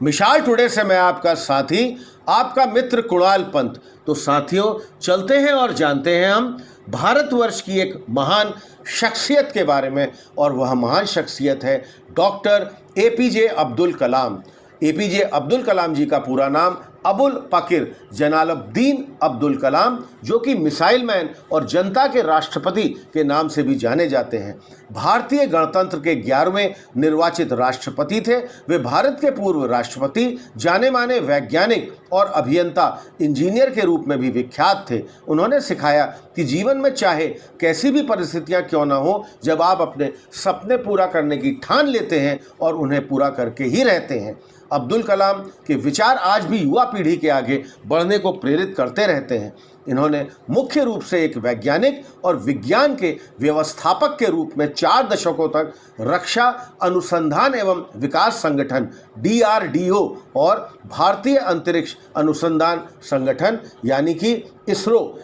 मिसाल टुडे से मैं आपका साथी, आपका मित्र कुणाल पंत। तो साथियों, चलते हैं और जानते हैं हम भारतवर्ष की एक महान शख्सियत के बारे में, और वह महान शख्सियत है doctor APJ Abdul Kalam. APJ Abdul Kalam जी का पूरा नाम अबुल पकिर जलालुद्दीन अब्दुल कलाम, जो कि मिसाइल मैन और जनता के राष्ट्रपति के नाम से भी जाने जाते हैं। भारतीय गणतंत्र के 11वें निर्वाचित राष्ट्रपति थे। वे भारत के पूर्व राष्ट्रपति, जाने माने वैज्ञानिक और अभियंता, इंजीनियर के रूप में भी विख्यात थे। उन्होंने सिखाया कि जीवन में चाहे कैसी भी परिस्थितियां क्यों न हो, जब आप अपने सपने पूरा करने की ठान लेते हैं और उन्हें पूरा करके ही रहते हैं। अब्दुल कलाम के विचार आज भी युवा पीढ़ी के आगे बढ़ने को प्रेरित करते रहते हैं। इन्होंने मुख्य रूप से एक वैज्ञानिक और विज्ञान के व्यवस्थापक के रूप में 4 दशकों तक रक्षा अनुसंधान एवं विकास संगठन DRDO और भारतीय अंतरिक्ष अनुसंधान संगठन यानी कि इसरो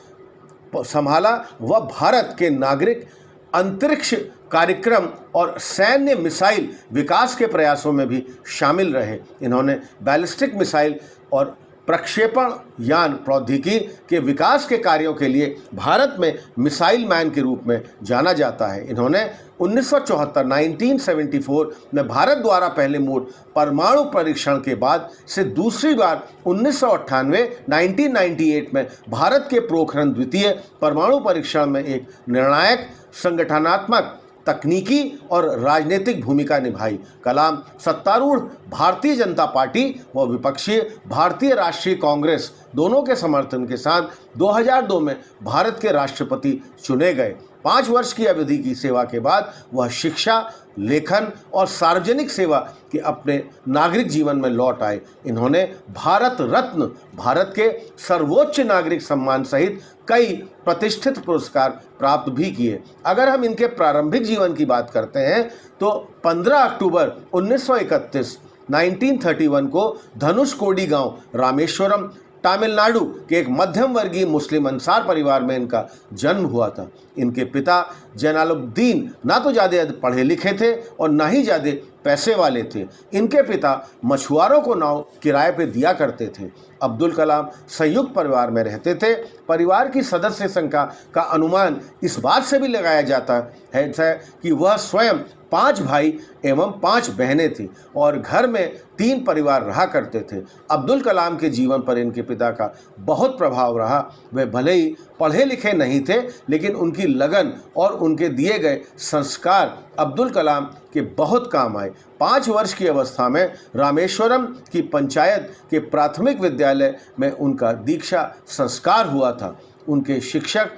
संभाला। वह भारत के नागरिक अंतरिक्ष कार्यक्रम और सैन्य मिसाइल विकास के प्रयासों में भी शामिल रहे। इन्होंने बैलिस्टिक मिसाइल और प्रक्षेपण यान प्रौद्योगिकी के विकास के कार्यों के लिए भारत में मिसाइल मैन के रूप में जाना जाता है। इन्होंने 1974 में भारत द्वारा पहले मोड परमाणु परीक्षण के बाद से दूसरी बार 1998 में भारत के पोखरण द्वितीय परमाणु परीक्षण में एक निर्णायक संगठनात्मक, तकनीकी और राजनीतिक भूमिका निभाई। कलाम सत्तारूढ़ भारतीय जनता पार्टी व विपक्षी भारतीय राष्ट्रीय कांग्रेस दोनों के समर्थन के साथ 2002 में भारत के राष्ट्रपति चुने गए। 5 वर्ष की अवधि की सेवा के बाद वह शिक्षा, लेखन और सार्वजनिक सेवा के अपने नागरिक जीवन में लौट आए। इन्होंने भारत रत्न, भारत के सर्वोच्च नागरिक सम्मान सहित कई प्रतिष्ठित पुरस्कार प्राप्त भी किए। अगर हम इनके प्रारंभिक जीवन की बात करते हैं तो 15 अक्टूबर 1931 को धनुषकोडी गांव रामेश्वरम, तमिलनाडु के एक मध्यम वर्गीय मुस्लिम अंसार परिवार में इनका जन्म हुआ था। इनके पिता जलालुद्दीन ना तो ज़्यादा पढ़े लिखे थे और ना ही ज़्यादा पैसे वाले थे। इनके पिता मछुआरों को नाव किराए पे दिया करते थे। अब्दुल कलाम संयुक्त परिवार में रहते थे। परिवार की सदस्य संख्या का अनुमान इस बात से भी लगाया जाता है कि वह स्वयं 5 भाई एवं 5 बहनें थीं और घर में 3 परिवार रहा करते थे। अब्दुल कलाम के जीवन पर इनके पिता का बहुत प्रभाव रहा। वे भले ही पढ़े लिखे नहीं थे, लेकिन उनकी लगन और उनके दिए गए संस्कार अब्दुल कलाम के बहुत काम आए। 5 वर्ष की अवस्था में रामेश्वरम की पंचायत के प्राथमिक विद्यालय में उनका दीक्षा संस्कार हुआ था। उनके शिक्षक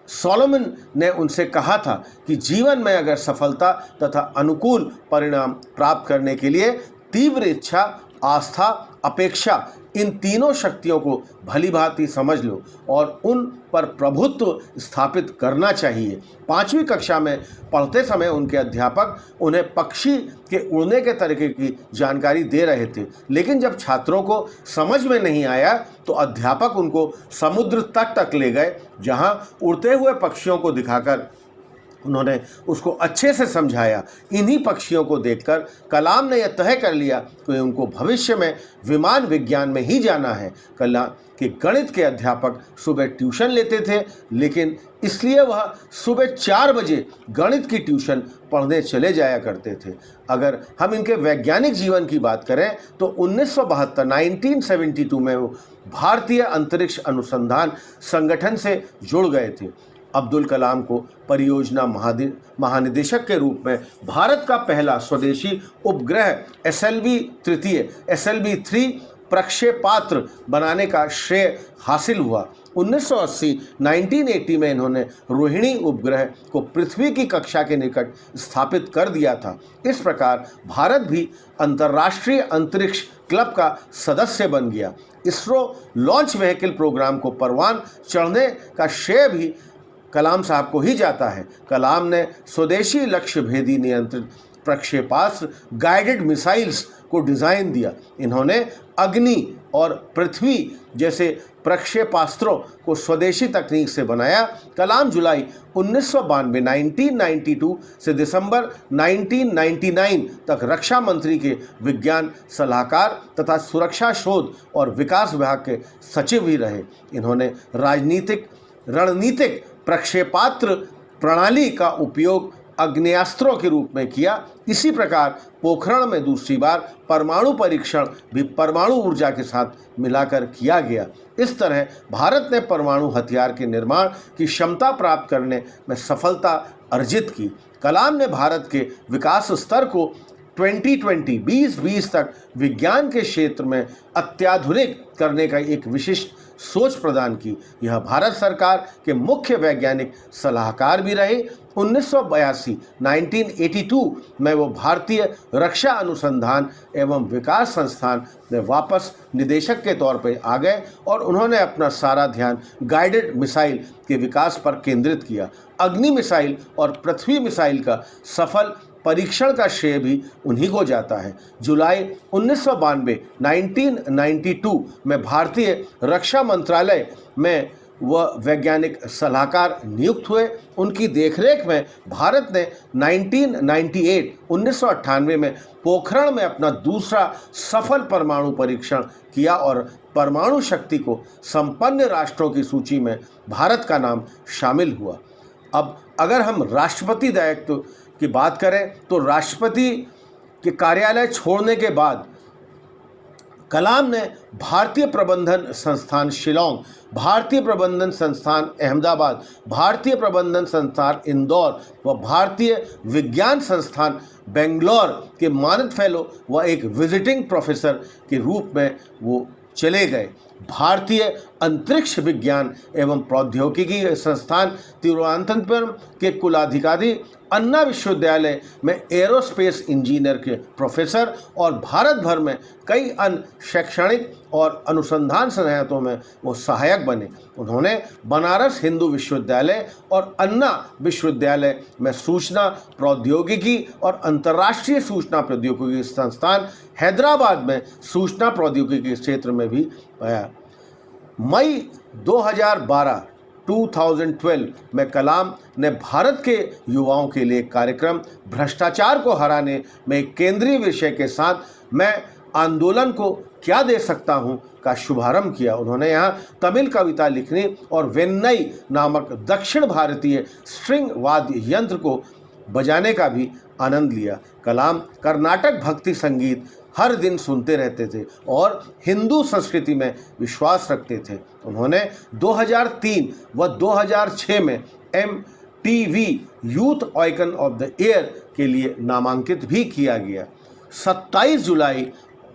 सोलोमन ने उनसे कहा था कि जीवन में अगर सफलता तथा अनुकूल परिणाम प्राप्त करने के लिए तीव्र इच्छा, आस्था, अपेक्षा, इन तीनों शक्तियों को भलीभांति समझ लो और उन पर प्रभुत्व स्थापित करना चाहिए। 5वीं कक्षा में पढ़ते समय उनके अध्यापक उन्हें पक्षी के उड़ने के तरीके की जानकारी दे रहे थे, लेकिन जब छात्रों को समझ में नहीं आया तो अध्यापक उनको समुद्र तट तक ले गए, जहां उड़ते हुए पक्षियों को दिखाकर उन्होंने उसको अच्छे से समझाया। इन्हीं पक्षियों को देखकर कलाम ने यह तय कर लिया कि उनको भविष्य में विमान विज्ञान में ही जाना है। कलाम के गणित के अध्यापक सुबह ट्यूशन लेते थे, लेकिन इसलिए वह सुबह 4 बजे गणित की ट्यूशन पढ़ने चले जाया करते थे। अगर हम इनके वैज्ञानिक जीवन की बात करें तो 1972 में वो भारतीय अंतरिक्ष अनुसंधान संगठन से जुड़ गए थे। अब्दुल कलाम को परियोजना महानिदेशक के रूप में भारत का पहला स्वदेशी उपग्रह SLV-3 प्रक्षेपास्त्र बनाने का श्रेय हासिल हुआ। 1980 में इन्होंने रोहिणी उपग्रह को पृथ्वी की कक्षा के निकट स्थापित कर दिया था। इस प्रकार भारत भी अंतर्राष्ट्रीय अंतरिक्ष क्लब का सदस्य बन गया। इसरो लॉन्च व्हीकल प्रोग्राम को परवान चढ़ने का श्रेय भी कलाम साहब को ही जाता है। कलाम ने स्वदेशी लक्ष्य भेदी नियंत्रित प्रक्षेपास्त्र गाइडेड मिसाइल्स को डिज़ाइन दिया। इन्होंने अग्नि और पृथ्वी जैसे प्रक्षेपास्त्रों को स्वदेशी तकनीक से बनाया। कलाम जुलाई 1992 से दिसंबर 1999 तक रक्षा मंत्री के विज्ञान सलाहकार तथा सुरक्षा शोध और विकास विभाग के सचिव भी रहे। इन्होंने रणनीतिक प्रक्षेपास्त्र प्रणाली का उपयोग आग्नेयास्त्रों के रूप में किया। इसी प्रकार पोखरण में दूसरी बार परमाणु परीक्षण भी परमाणु ऊर्जा के साथ मिलाकर किया गया। इस तरह भारत ने परमाणु हथियार के निर्माण की क्षमता प्राप्त करने में सफलता अर्जित की। कलाम ने भारत के विकास स्तर को 2020 तक विज्ञान के क्षेत्र में अत्याधुनिक करने का एक विशिष्ट सोच प्रदान की। यह भारत सरकार के मुख्य वैज्ञानिक सलाहकार भी रहे। 1982 में वो भारतीय रक्षा अनुसंधान एवं विकास संस्थान में वापस निदेशक के तौर पर आ गए और उन्होंने अपना सारा ध्यान गाइडेड मिसाइल के विकास पर केंद्रित किया। अग्नि मिसाइल और पृथ्वी मिसाइल का सफल परीक्षण का श्रेय भी उन्हीं को जाता है। जुलाई 1992 में भारतीय रक्षा मंत्रालय में वह वैज्ञानिक सलाहकार नियुक्त हुए। उनकी देखरेख में भारत ने 1998 में पोखरण में अपना दूसरा सफल परमाणु परीक्षण किया और परमाणु शक्ति को संपन्न राष्ट्रों की सूची में भारत का नाम शामिल हुआ। अब अगर हम राष्ट्रपति दायित्व की बात करें तो राष्ट्रपति के कार्यालय छोड़ने के बाद कलाम ने भारतीय प्रबंधन संस्थान शिलांग, भारतीय प्रबंधन संस्थान अहमदाबाद, भारतीय प्रबंधन संस्थान इंदौर व भारतीय विज्ञान संस्थान बेंगलोर के मानद फेलो व एक विजिटिंग प्रोफेसर के रूप में वो चले गए। भारतीय अंतरिक्ष विज्ञान एवं प्रौद्योगिकी संस्थान तिरुवनंतपुरम के कुलाधिकारी, अन्ना विश्वविद्यालय में एरोस्पेस इंजीनियर के प्रोफेसर और भारत भर में कई अन्य शैक्षणिक और अनुसंधान संस्थानों में वो सहायक बने। उन्होंने बनारस हिंदू विश्वविद्यालय और अन्ना विश्वविद्यालय में सूचना प्रौद्योगिकी और अंतर्राष्ट्रीय सूचना प्रौद्योगिकी संस्थान हैदराबाद में सूचना प्रौद्योगिकी के क्षेत्र में भी पाया। मई 2012 में कलाम ने भारत के युवाओं के लिए कार्यक्रम भ्रष्टाचार को हराने में एक केंद्रीय विषय के साथ मैं आंदोलन को क्या दे सकता हूं का शुभारंभ किया। उन्होंने यहाँ तमिल कविता लिखने और वेन्नई नामक दक्षिण भारतीय स्ट्रिंग वाद्य यंत्र को बजाने का भी आनंद लिया। कलाम कर्नाटक भक्ति संगीत हर दिन सुनते रहते थे और हिंदू संस्कृति में विश्वास रखते थे। उन्होंने 2003 व 2006 में MTV youth icon of the year के लिए नामांकित भी किया गया। 27 जुलाई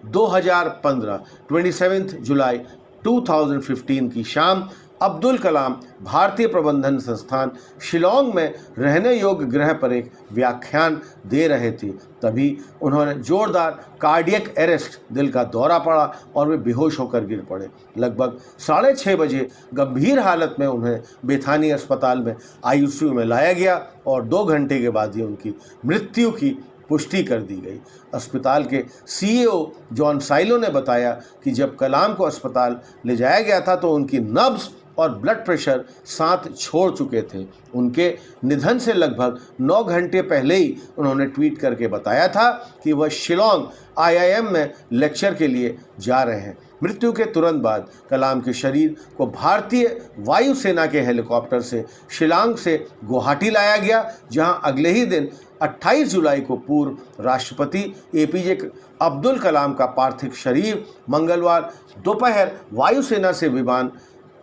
2015 27 जुलाई 2015 की शाम अब्दुल कलाम भारतीय प्रबंधन संस्थान शिलांग में रहने योग्य ग्रह पर एक व्याख्यान दे रहे थे। तभी उन्होंने जोरदार कार्डियक अरेस्ट, दिल का दौरा पड़ा और वे बेहोश होकर गिर पड़े। लगभग 6:30 बजे गंभीर हालत में उन्हें बेथानी अस्पताल में ICU में लाया गया और 2 घंटे के बाद ही उनकी मृत्यु की पुष्टि कर दी गई। अस्पताल के CEO जॉन साइलो ने बताया कि जब कलाम को अस्पताल ले जाया गया था तो उनकी नब्ज और ब्लड प्रेशर साथ छोड़ चुके थे। उनके निधन से लगभग 9 घंटे पहले ही उन्होंने ट्वीट करके बताया था कि वह शिलांग IIM में लेक्चर के लिए जा रहे हैं। मृत्यु के तुरंत बाद कलाम के शरीर को भारतीय वायुसेना के हेलीकॉप्टर से शिलांग से गुवाहाटी लाया गया, जहां अगले ही दिन 28 जुलाई को पूर्व राष्ट्रपति APJ अब्दुल कलाम का पार्थिव शरीर मंगलवार दोपहर वायुसेना से विमान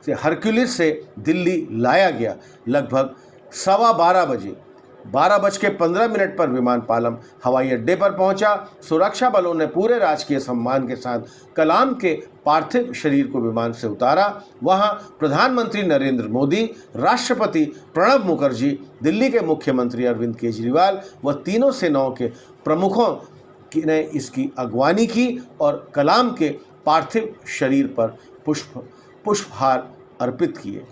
से हरक्यूलिस से दिल्ली लाया गया। लगभग 12:15 पर विमान पालम हवाई अड्डे पर पहुंचा। सुरक्षा बलों ने पूरे राजकीय सम्मान के साथ कलाम के पार्थिव शरीर को विमान से उतारा। वहां प्रधानमंत्री नरेंद्र मोदी, राष्ट्रपति प्रणब मुखर्जी, दिल्ली के मुख्यमंत्री अरविंद केजरीवाल व तीनों सेनाओं के प्रमुखों ने इसकी अगवानी की और कलाम के पार्थिव शरीर पर पुष्पहार अर्पित किए।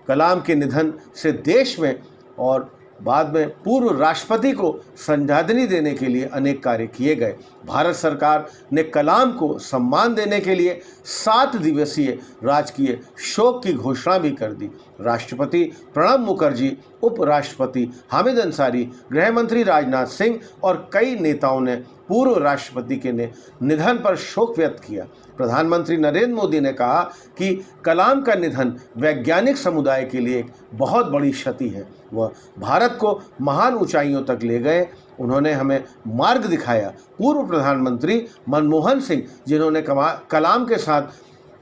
कलाम के निधन से देश में और बाद में पूर्व राष्ट्रपति को श्रद्धांजलि देने के लिए अनेक कार्य किए गए। भारत सरकार ने कलाम को सम्मान देने के लिए 7 दिवसीय राजकीय शोक की घोषणा भी कर दी। राष्ट्रपति प्रणब मुखर्जी, उपराष्ट्रपति हामिद अंसारी, गृह मंत्री राजनाथ सिंह और कई नेताओं ने पूर्व राष्ट्रपति के निधन पर शोक व्यक्त किया। प्रधानमंत्री नरेंद्र मोदी ने कहा कि कलाम का निधन वैज्ञानिक समुदाय के लिए एक बहुत बड़ी क्षति है। वह भारत को महान ऊंचाइयों तक ले गए। उन्होंने हमें मार्ग दिखाया। पूर्व प्रधानमंत्री मनमोहन सिंह, जिन्होंने कलाम के साथ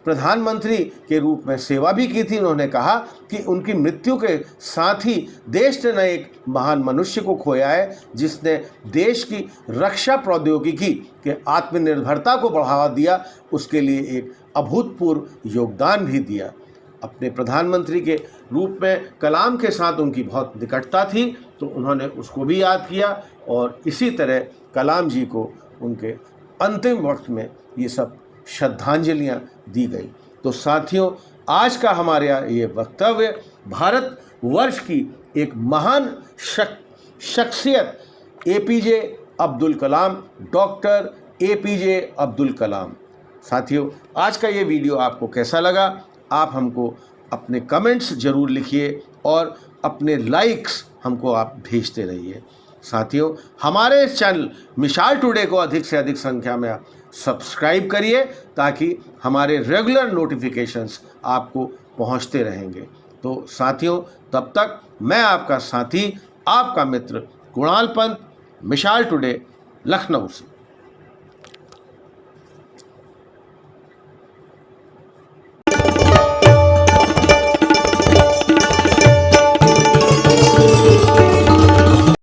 प्रधानमंत्री के रूप में सेवा भी की थी, उन्होंने कहा कि उनकी मृत्यु के साथ ही देश ने एक महान मनुष्य को खोया है, जिसने देश की रक्षा प्रौद्योगिकी के आत्मनिर्भरता को बढ़ावा दिया, उसके लिए एक अभूतपूर्व योगदान भी दिया। अपने प्रधानमंत्री के रूप में कलाम के साथ उनकी बहुत निकटता थी, तो उन्होंने उसको भी याद किया और इसी तरह कलाम जी को उनके अंतिम वक्त में ये सब श्रद्धांजलियाँ दी गई। तो साथियों, आज का हमारा ये वक्तव्य भारत वर्ष की एक महान शख्सियत APJ Abdul Kalam, doctor APJ Abdul Kalam. साथियों, आज का ये वीडियो आपको कैसा लगा? आप हमको अपने कमेंट्स ज़रूर लिखिए और अपने लाइक्स हमको आप भेजते रहिए। साथियों, हमारे इस चैनल मिसाल टुडे को अधिक से अधिक संख्या में आप सब्सक्राइब करिए, ताकि हमारे रेगुलर नोटिफिकेशंस आपको पहुंचते रहेंगे। तो साथियों, तब तक मैं आपका साथी, आपका मित्र कुणाल पंत, मिसाल टुडे, लखनऊ से।